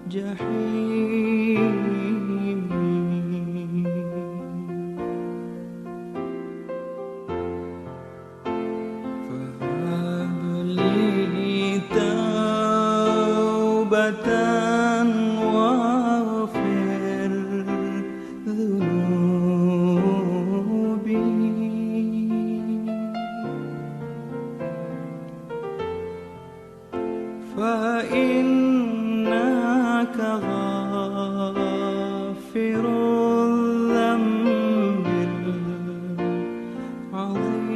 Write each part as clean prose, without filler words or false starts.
فهب لي توبة واغفر ذنوبي فإنك غافر الذنب العظيم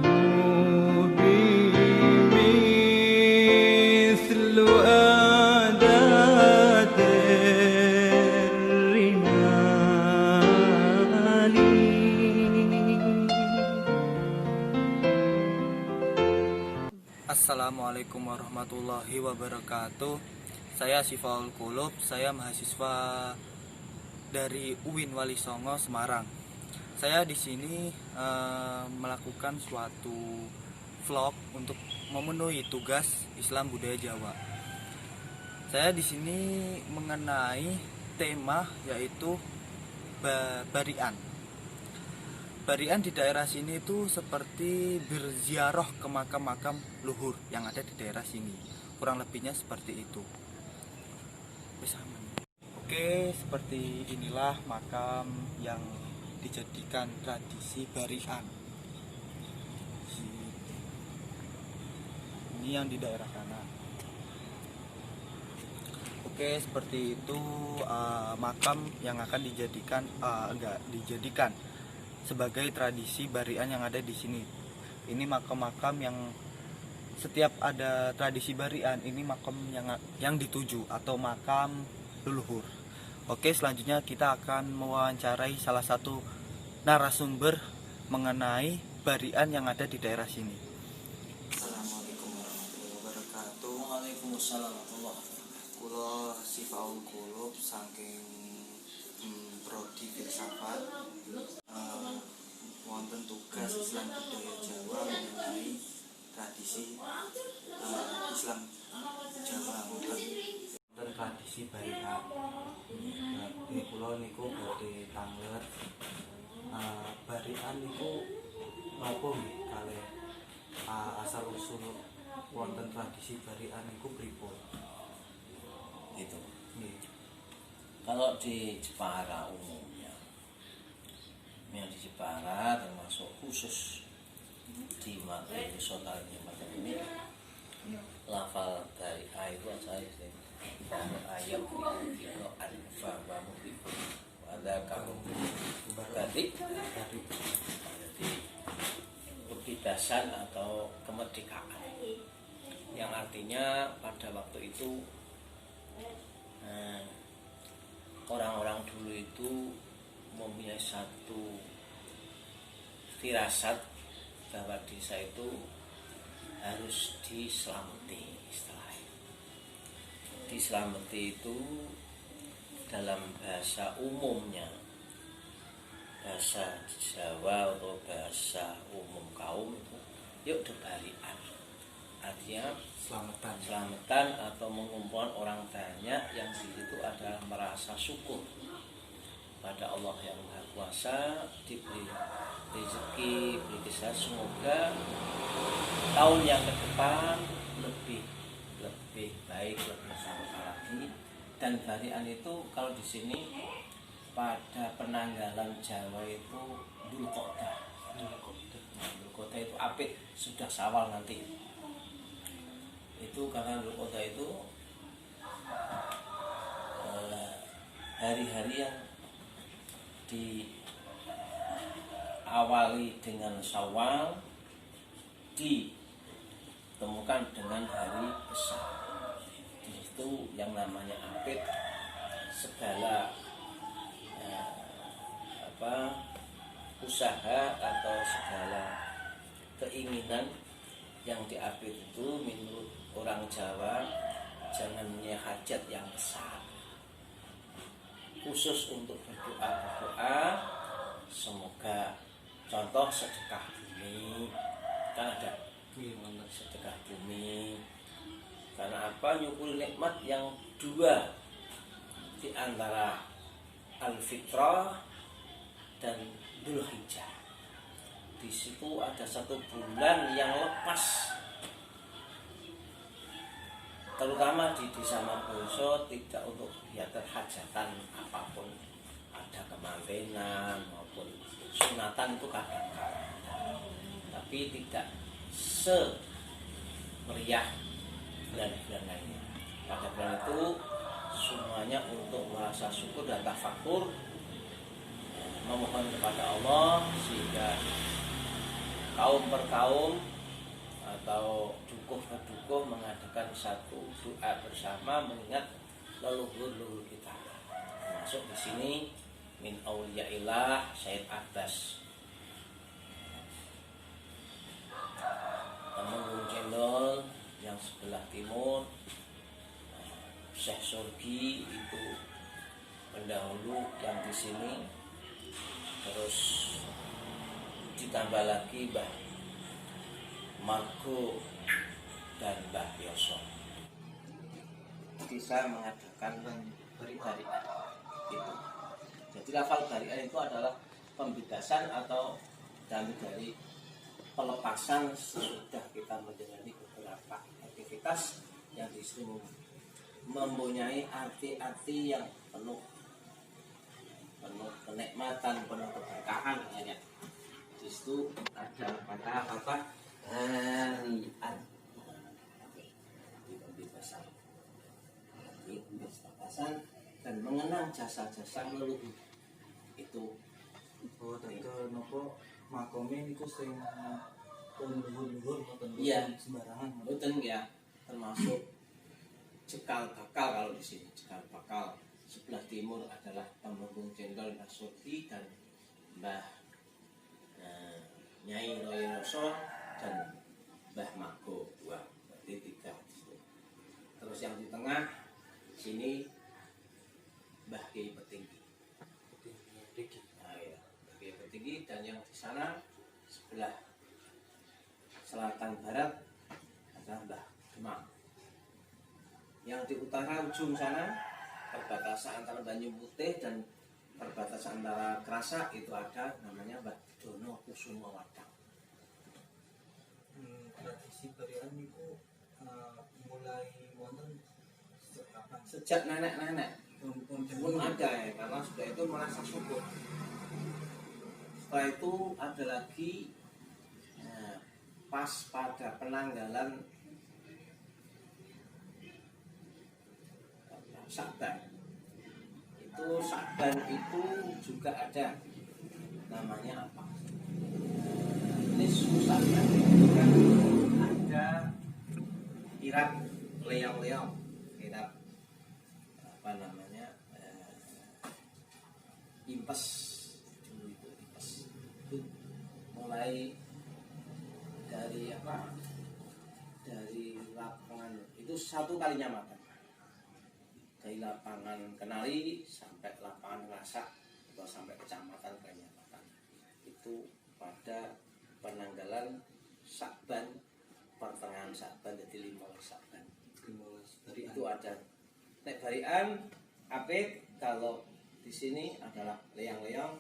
ذنوبي مثل أعداد الرمال. Assalamualaikum warahmatullahi wabarakatuh. Saya Sifaul Qulub, saya mahasiswa dari UIN Wali Songo, Semarang. Saya di sini melakukan suatu vlog untuk memenuhi tugas Islam Budaya Jawa. Saya di sini mengenai tema yaitu barian. Barian di daerah sini itu seperti berziarah ke makam-makam luhur yang ada di daerah sini. Kurang lebihnya seperti itu. Oke, seperti inilah makam yang dijadikan tradisi barian. Ini yang di daerah sana. Oke, seperti itu makam yang akan dijadikan sebagai tradisi barian yang ada di sini. Ini makam-makam yang setiap ada tradisi barian, ini makam yang dituju atau makam leluhur. Oke, selanjutnya kita akan mewawancarai salah satu narasumber mengenai barian yang ada di daerah sini. Assalamualaikum warahmatullahi wabarakatuh. Waalaikumsalam warahmatullahi wabarakatuh. Kula Sifaul Qulub saking prodi filsafat wonten tugas Islam Budaya Jawa mengenai tradisi Islam Jawa wonten tradisi barian. Ini kula niku badhe tanglet barian niku napa nggih kalih asal usul wonten tradisi barian niku pripun? Gitu. Nggih. Kalau di Jepara umumnya, yang di Jepara termasuk khusus di Magelang macam ini, lafal dari A itu asalnya dari ayam itu alfa bamu itu ada kamu berarti kebebasan atau kemerdekaan, yang artinya pada waktu itu orang-orang dulu itu mempunyai satu firasat bahwa desa itu harus diselamati. Istilahnya diselamati itu dalam bahasa umumnya, bahasa Jawa atau bahasa umum kaum itu yuk debarian, artinya selamatan atau mengumpulkan orang banyak yang di situ adalah merasa syukur pada Allah yang Maha Kuasa, diberi rezeki, beri kesehatan, semoga tahun yang ke depan lebih baik, lebih barokah lagi. Dan barian itu kalau di sini pada penanggalan Jawa itu Dzulqa'dah itu apik, sudah Syawal nanti. Itu karena Dzulqa'dah itu hari-hari yang diawali dengan Syawal, ditemukan dengan hari besar. Itu yang namanya apit, segala usaha atau segala keinginan yang diapit itu menurut orang Jawa jangan punya hajat yang besar, khusus untuk berdoa semoga Contoh sedekah bumi, kan ada sedekah bumi. Karena apa? Nyukuri nikmat yang dua di antara Al-Fitrah dan Dzulhijjah. Di situ ada satu bulan yang lepas, terutama di desa Margoso, tidak untuk kegiatan hajatan apapun, ada kemantenan maupun sunatan itu kadang-kadang, tapi tidak semeriah bulan-bulan lainnya. Pada bulan itu semuanya untuk merasa syukur dan tafakur, memohon kepada Allah, sehingga kaum per kaum atau dukuh per dukuh mengadakan satu doa bersama mengingat leluhur-leluhur kita. Termasuk di sini min auliyaillah Syed Abbas, Temenggung Cendol yang sebelah timur, Syekh Surgi itu pendahulu yang di sini, terus ditambah lagi Mbah Margo dan Mbah Yoso. Bisa mengadakan bariat itu. Jadi lafal bariat itu adalah pembebasan atau dari pelepasan sesudah kita menjalani beberapa aktivitas yang disitu mempunyai arti-arti yang penuh kenikmatan, penuh keberkahan. Di situ ada kata-kata harian, pembebasan dan mengenang jasa-jasa leluhur itu. Oh, terus nopo makome niku sing luhur-luhur ngoten Iya. sembarangan. Betul ya, termasuk cekal bakal. Kalau di sini cekal bakal sebelah timur adalah Temenggung Cendol Mbah Surti dan Mbah Nyai Royoso dan Mbah Margo. Wah, berarti 3. Terus yang di tengah sini Mbah Kiai Petinggi. Nah, ya, Mbah Kiai Petinggi, dan yang di sana sebelah selatan barat adalah Mbah Demang. Yang di utara ujung sana, perbatasan antara Banyu Putih dan perbatasan antara Kerasa, itu ada namanya Mbah Dono Kusuma Wadang. Tradisi barian niku mulai wonten sejak kapan? Sejak nenek-nenek pun ada ya, karena sudah itu merasa syukur. Setelah itu ada lagi pas pada penanggalan Sakban. Sakban itu juga ada namanya apa? Ini Sakban itu kan ada kirap leong-leong, kirap apa namanya, impes dulu itu impes. Itu mulai dari apa? Dari lapangan itu satu kalinya makan. Dari lapangan Kenali sampai lapangan Rasak atau sampai kecamatan Kanyamatan, itu pada penanggalan Sakban, pertengahan Sakban, jadi 15 Sakban. 15 Itu ada nek barian apik. Kalau di sini adalah leang-leang,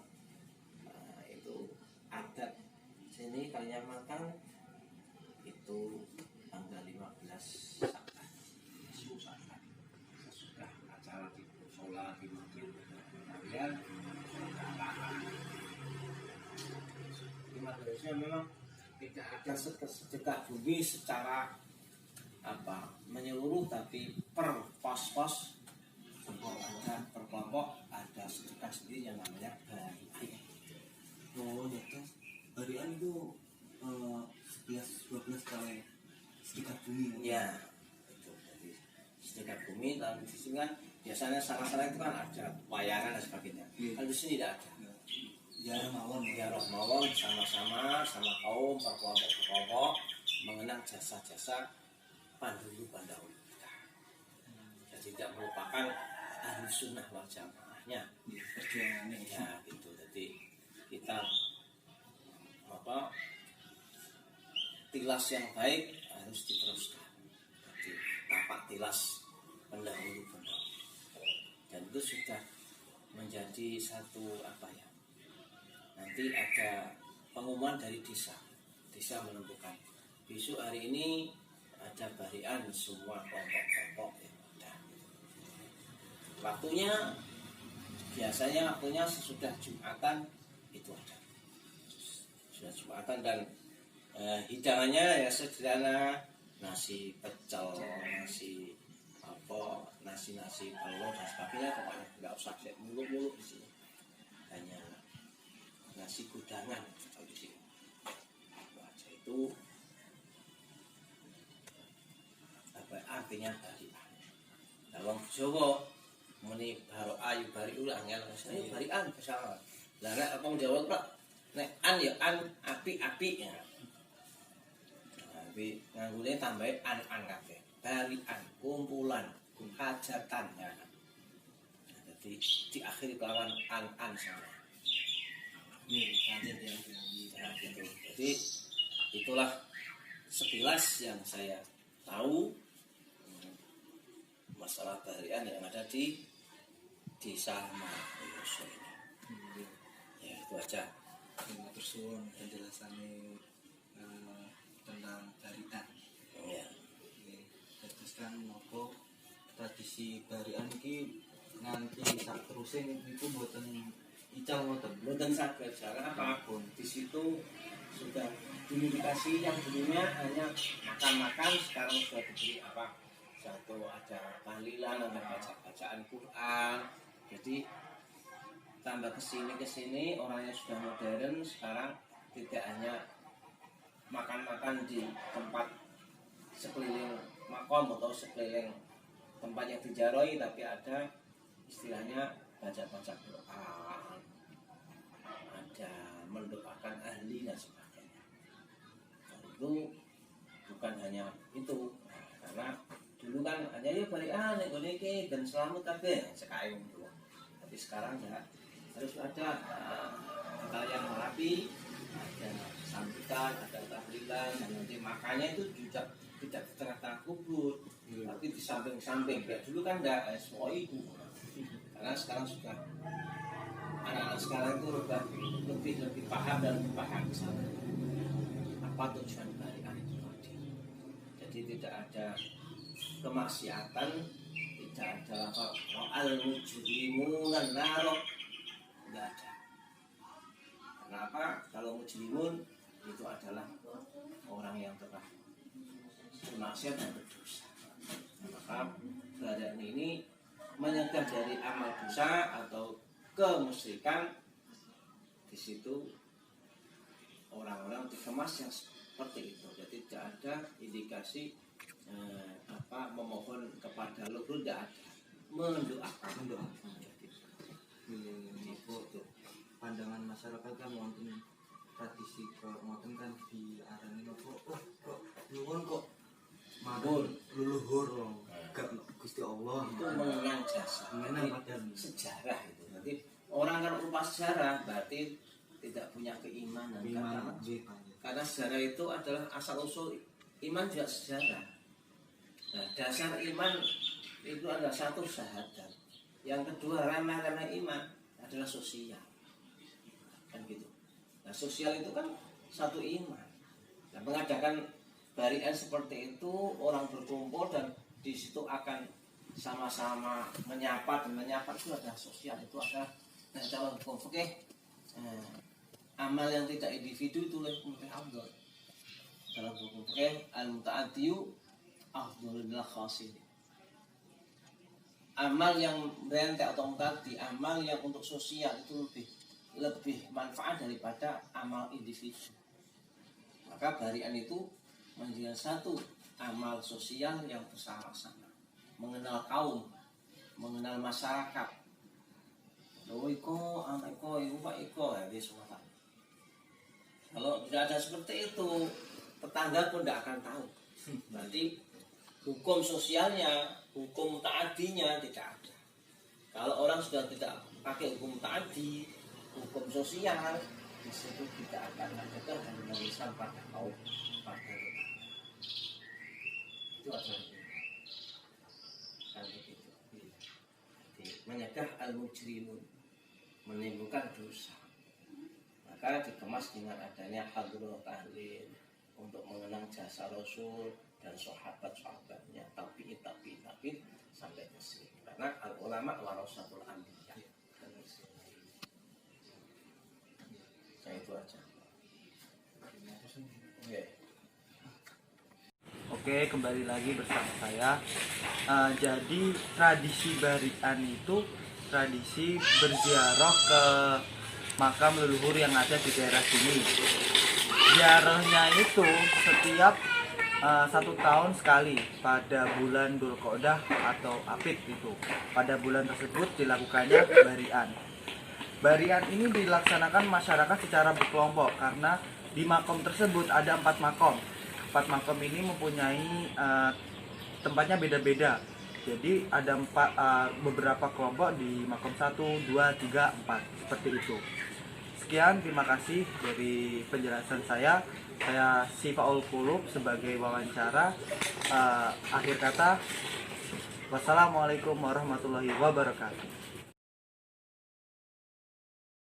itu adat sini Kanyamatan itu tanggal 15 Sakban. Sesudah acara di sholat di masjid kemudian di madrasah memang tidak ada sedekah bumi secara apa menyeluruh, tapi per pos-pos ada, per kelompok ada sedekah sendiri yang namanya barian. Oh, gitu. Barian itu 11-12 kali sedekah bumi. Ya, itu jadi sedekah bumi. Dan di sini kan biasanya sana-sana itu kan ada wayangan dan sebagainya. Kalau di sini tidak ada. Ziarah mawon Ya roh mawon sama-sama sama kaum berkelompok-kelompok mengenang jasa-jasa pendahulu kita. Jadi tidak melupakan ahli sunnah wal jamaahnya perjuangannya. ya gitu. Jadi kita tilas yang baik harus diteruskan. Jadi tapak tilas pendahulu-pendahulu. Dan itu sudah menjadi satu apa ya? Nanti ada pengumuman dari desa. Desa menentukan besok hari ini ada barian semua kelompok-kelompok yang ada. Waktunya biasanya sesudah Jumatan itu ada. Sudah Jumatan dan hidangannya ya sederhana, nasi pecel, nasi telur dan sebagainya, pokoknya nggak usah muluk-muluk di sini. Hanya nasi kudangan di sini. Baca itu apa artinya barian. Dalam Jawa muni baro ayu bariul angel saya barian bersama. Lah nek apa Jawa Pak nek an ya an api-api ya. Tapi nganggune tambahe an kabeh. Barian kumpulan hajatan ya. Jadi diakhiri kelawan an sama. Jadi itulah sekilas yang saya tahu masalah barian yang ada di desa Margoyoso ini. Ya itu aja. Terus penjelasannya tentang barian. Ya. Terus kan nopo tradisi barian iki nganti sak terusing niku mboten ical Mboten saged cara apapun. Di situ sudah dulu dikasih yang dulunya hanya makan-makan, sekarang sudah diberi apa? Satu ada tahlilan, ada bacaan Quran. Jadi tambah kesini orangnya sudah modern. Sekarang tidak hanya makan-makan di tempat sekeliling makom atau sekeliling tempat yang dijaroi, tapi ada istilahnya baca-baca Quran, ada mendoakan ahli dan sebagainya. Itu bukan hanya itu, karena dulu kan hanya ya barian nek dan selamat kabeh sekali dulu. Tapi sekarang ya harus ada yang merapi, ada sambutan, ada tahlilan, dan nanti makanya itu juga tidak di tengah-tengah kubur, tapi di samping-samping. Kayak dulu kan enggak semua itu, karena sekarang sudah anak-anak sekarang itu lebih paham dan paham apa tujuan barian itu tadi. Jadi tidak ada kemaksiatan, tidak ada apa al-mujrimun narok, tidak ada. Kenapa? Kalau mujrimun itu adalah orang yang telah bermaksiat dan berdosa. Maka barian ini menyegah dari amal dosa atau kemusyrikan. Di situ orang-orang dikemas yang seperti itu. Jadi tidak ada indikasi memohon kepada leluhur, tidak ada. Mendoakan. itu pandangan masyarakat kan wonten tradisi kok ngoten kan diarani nopo kok nyuwun kok mabur leluhur gak Gusti Allah Itu mengenang jasa, sejarah itu. Nanti orang kalau lupa sejarah berarti tidak punya keimanan. Karena sejarah itu adalah asal usul iman, juga sejarah. Nah, dasar iman itu adalah satu syahadat. Yang kedua remeh-remeh iman adalah sosial. Kan gitu. Nah, sosial itu kan satu iman. Nah, mengadakan barian seperti itu, orang berkumpul dan di situ akan sama-sama menyapa, dan menyapa itu adalah sosial. Itu adalah dalam hukum fikih amal yang tidak individu itu lebih afdal. Dalam hukum fikih al-muta'addiyu afdalul khasin. Amal yang berentek atau muta'addi, amal yang untuk sosial itu lebih manfaat daripada amal individu. Maka barian itu menjadi satu amal sosial yang bersama-sama, mengenal kaum, mengenal masyarakat. Oh iko, anak iko, ibu pak iko, ya dia semua tahu. Kalau tidak ada seperti itu, tetangga pun tidak akan tahu. Berarti hukum sosialnya, hukum taatinya tidak ada. Kalau orang sudah tidak pakai hukum taati, hukum sosial, di situ kita akan adakan penulisan pada kaum pada itu adalah kan begitu. Jadi, menyegah al-mujrimun, menimbulkan dosa, maka dikemas dengan adanya hadrul tahlil untuk mengenang jasa Rasul dan sahabat-sahabatnya, tapi sampai ke sini. Karena al-ulama warasatul anbiya. Nah, itu aja. Oke, kembali lagi bersama saya. Jadi tradisi barian itu tradisi berziarah ke makam leluhur yang ada di daerah sini. Ziarahnya itu setiap 1 tahun sekali pada bulan Dzulqa'dah atau Apit itu. Pada bulan tersebut dilakukannya barian. Barian ini dilaksanakan masyarakat secara berkelompok karena di makom tersebut ada 4 makom. 4 makom ini mempunyai tempatnya beda-beda. Jadi ada beberapa kelompok di makom 1, 2, 3, 4 seperti itu. Sekian, terima kasih dari penjelasan saya. Saya Sifaul Qulub sebagai wawancara. Akhir kata, wassalamualaikum warahmatullahi wabarakatuh.